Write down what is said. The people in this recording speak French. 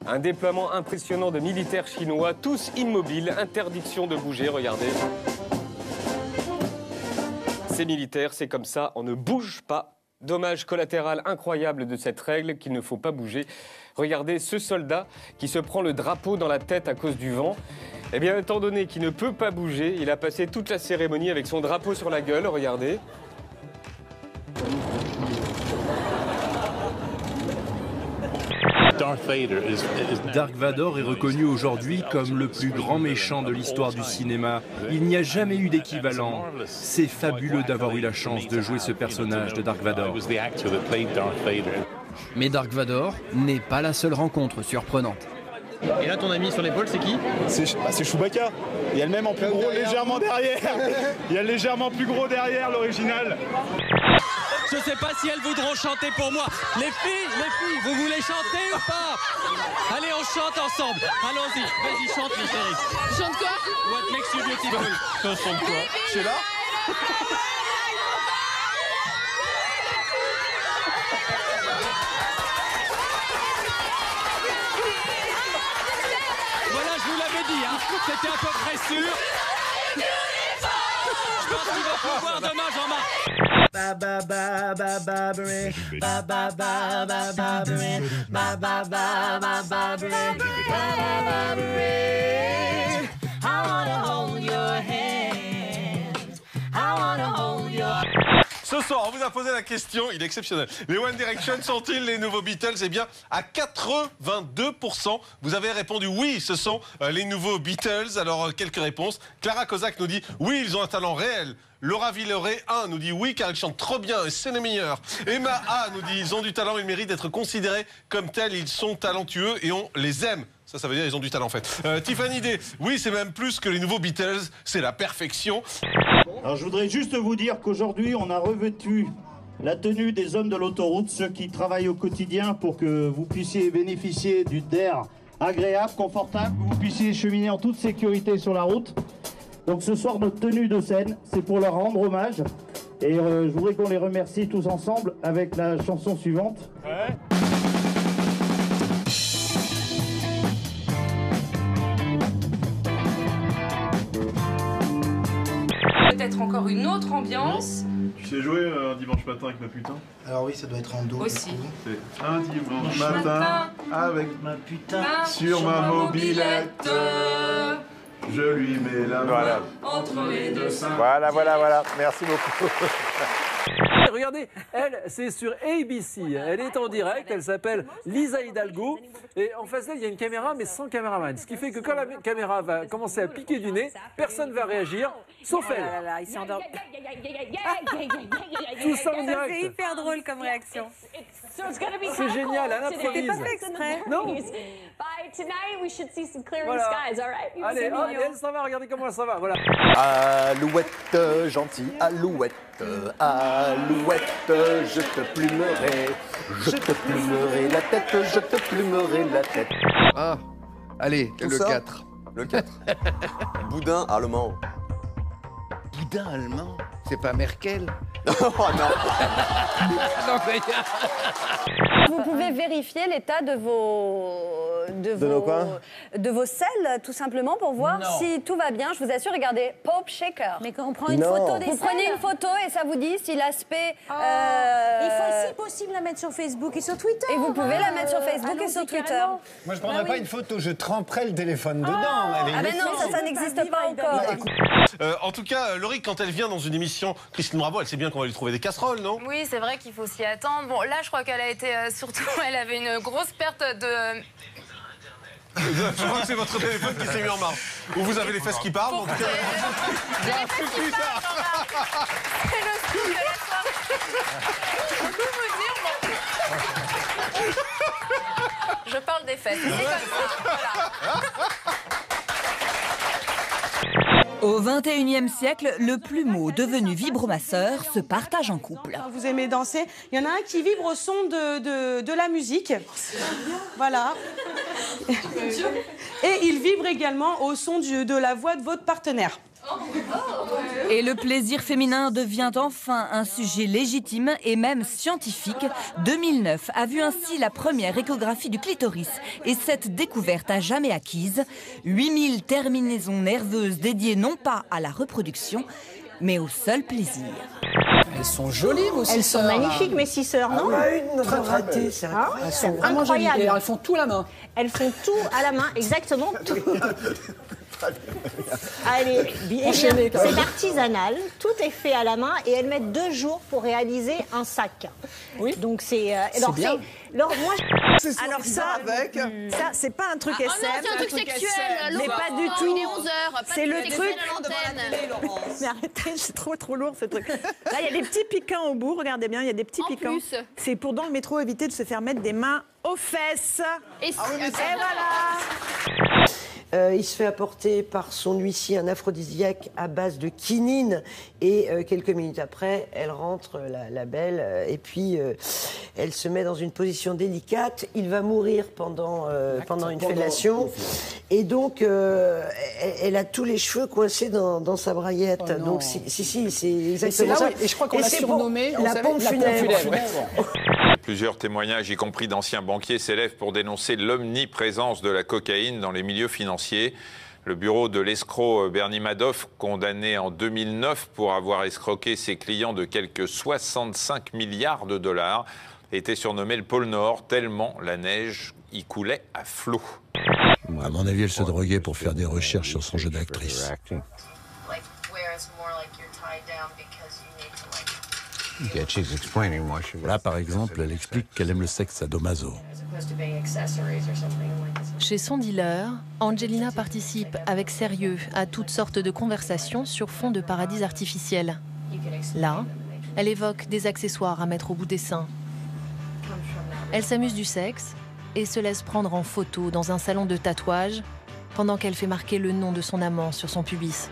Un déploiement impressionnant de militaires chinois, tous immobiles, interdiction de bouger, regardez. Ces militaires, c'est comme ça, on ne bouge pas. Dommage collatéral incroyable de cette règle qu'il ne faut pas bouger. Regardez ce soldat qui se prend le drapeau dans la tête à cause du vent. Eh bien, étant donné qu'il ne peut pas bouger, il a passé toute la cérémonie avec son drapeau sur la gueule, regardez. Dark Vador est reconnu aujourd'hui comme le plus grand méchant de l'histoire du cinéma. Il n'y a jamais eu d'équivalent. C'est fabuleux d'avoir eu la chance de jouer ce personnage de Dark Vador. Mais Dark Vador n'est pas la seule rencontre surprenante. Et là, ton ami sur l'épaule, c'est qui? C'est Chewbacca. Il y a le même en plus gros légèrement derrière. Il y a légèrement plus gros derrière l'original. Je sais pas si elles voudront chanter pour moi. Les filles, vous voulez chanter ou pas? Allez, on chante ensemble. Allons-y, vas-y, chante, mes chéris. Chante quoi? What makes you beautiful? Chanson de quoi? Je suis là. Voilà, je vous l'avais dit, hein. C'était à peu près sûr. Je pense qu'il va pouvoir demain, Jean-Marc. Ba ba ba ba ba bre, ba ba ba ba ba bre, ba ba ba ba ba bre, ba ba bre. I wanna hold your hand. I wanna hold your. Ce soir, on vous a posé la question, il est exceptionnel. Les One Direction sont-ils les nouveaux Beatles? Eh bien, à 82%, vous avez répondu oui, ce sont les nouveaux Beatles. Alors, quelques réponses. Clara Kozak nous dit oui, ils ont un talent réel. Laura Villeray 1 nous dit oui car ils chantent trop bien et c'est les meilleurs. Emma A nous dit ils ont du talent, ils méritent d'être considérés comme tels, ils sont talentueux et on les aime. Ça veut dire ils ont du talent en fait. Tiffany D, oui c'est même plus que les nouveaux Beatles, c'est la perfection. Alors je voudrais juste vous dire qu'aujourd'hui on a revêtu la tenue des hommes de l'autoroute, ceux qui travaillent au quotidien pour que vous puissiez bénéficier d'air agréable, confortable, que vous puissiez cheminer en toute sécurité sur la route. Donc ce soir, notre tenue de scène, c'est pour leur rendre hommage. Et je voudrais qu'on les remercie tous ensemble avec la chanson suivante. Ouais. Peut-être encore une autre ambiance. Tu sais jouer un dimanche matin avec ma putain? Alors oui, ça doit être en dos. Aussi. C'est un dimanche matin avec ma putain sur ma mobilette. Je lui mets la main entre les deux seins. Voilà. Merci beaucoup. Regardez, elle, c'est sur ABC. Elle est en direct, elle s'appelle Lisa Hidalgo. Et en face d'elle, il y a une caméra, mais sans caméraman. Ce qui fait que quand la caméra va commencer à piquer du nez, personne ne va réagir, sauf elle. Il s'est endormi. Tout ça en direct. C'est hyper drôle comme réaction. C'est génial, elle improvise. C'était pas fait exprès. Non. Voilà. Allez, hop, elle s'en va, regardez comment elle s'en va. Voilà. Alouette, gentille alouette, alouette, je te plumerai la tête, je te plumerai la tête. Ah, allez, Tout le ça 4. Le 4. Boudin allemand. Boudin allemand? C'est pas Merkel? Oh non. Non, mais... Vous pouvez vérifier l'état de vos selles, tout simplement, pour voir si tout va bien. Je vous assure, regardez, Pope Shaker. Mais quand on prend une photo des selles... Vous prenez une photo et ça vous dit si l'aspect... Il faut, si possible, la mettre sur Facebook et sur Twitter. Et vous pouvez la mettre sur Facebook et sur Twitter. Moi, je ne prendrais pas une photo, je tremperais le téléphone dedans. Ah ben non, ça n'existe pas encore. En tout cas, Laurie, quand elle vient dans une émission, Christine Bravo, elle sait bien qu'on va lui trouver des casseroles, non? Oui, c'est vrai qu'il faut s'y attendre. Bon, là, je crois qu'elle a été surtout... Elle avait une grosse perte de... Je crois que c'est votre téléphone qui s'est mis en marche. Ou vous avez les fesses qui parlent, en tout cas... C'est le scoop de la soirée. Je peux vous dire, bon... Je parle des fesses. C'est comme ça, voilà. Au XXIe siècle, le plumeau devenu vibromasseur se partage en couple. Vous aimez danser, il y en a un qui vibre au son de la musique. Voilà. Et il vibre également au son de la voix de votre partenaire. Et le plaisir féminin devient enfin un sujet légitime et même scientifique. 2009 a vu ainsi la première échographie du clitoris et cette découverte à jamais acquise. 8000 terminaisons nerveuses dédiées non pas à la reproduction, mais au seul plaisir. Elles sont jolies, vos six Elles sont sœurs, magnifiques, mes six sœurs, non? Très belles. Elles sont vraiment incroyable. jolies. Et elles font tout à la main. Elles font tout à la main, exactement tout. Allez, bien, Enchaînez, quand même. c'est artisanal, tout est fait à la main et elles mettent 2 jours pour réaliser un sac. Oui. Donc c'est. bien. Alors moi, Alors ça, ça c'est pas un truc Ah non, SF. c'est un truc sexuel. Mais pas du Non, tout. il est 11h. C'est le truc. l'antenne. Mais arrêtez, c'est trop lourd ce truc. Là, il y a des petits piquants au bout, regardez bien, il y a des petits piquants. plus. C'est pour dans le métro éviter de se faire mettre des mains aux fesses. Et voilà. Il se fait apporter par son huissier un aphrodisiaque à base de quinine et quelques minutes après, elle rentre, la belle, et puis elle se met dans une position délicate. Il va mourir pendant une fellation et donc elle a tous les cheveux coincés dans sa braguette. Oh donc si, c'est exactement c'est là ça. où- et je crois qu'on l'a c'est surnommé, pour vous la savez, pompe la pompe funèbre. funèbre. Plusieurs témoignages, y compris d'anciens banquiers, s'élèvent pour dénoncer l'omniprésence de la cocaïne dans les milieux financiers. Le bureau de l'escroc Bernie Madoff, condamné en 2009 pour avoir escroqué ses clients de quelques 65 milliards de dollars, était surnommé le pôle Nord, tellement la neige y coulait à flot. À mon avis, elle se droguait pour faire des recherches sur son jeu d'actrice. Là, par exemple, elle explique qu'elle aime le sexe sadomaso. Chez son dealer, Angelina participe avec sérieux à toutes sortes de conversations sur fond de paradis artificiels. Là, elle évoque des accessoires à mettre au bout des seins. Elle s'amuse du sexe et se laisse prendre en photo dans un salon de tatouage pendant qu'elle fait marquer le nom de son amant sur son pubis.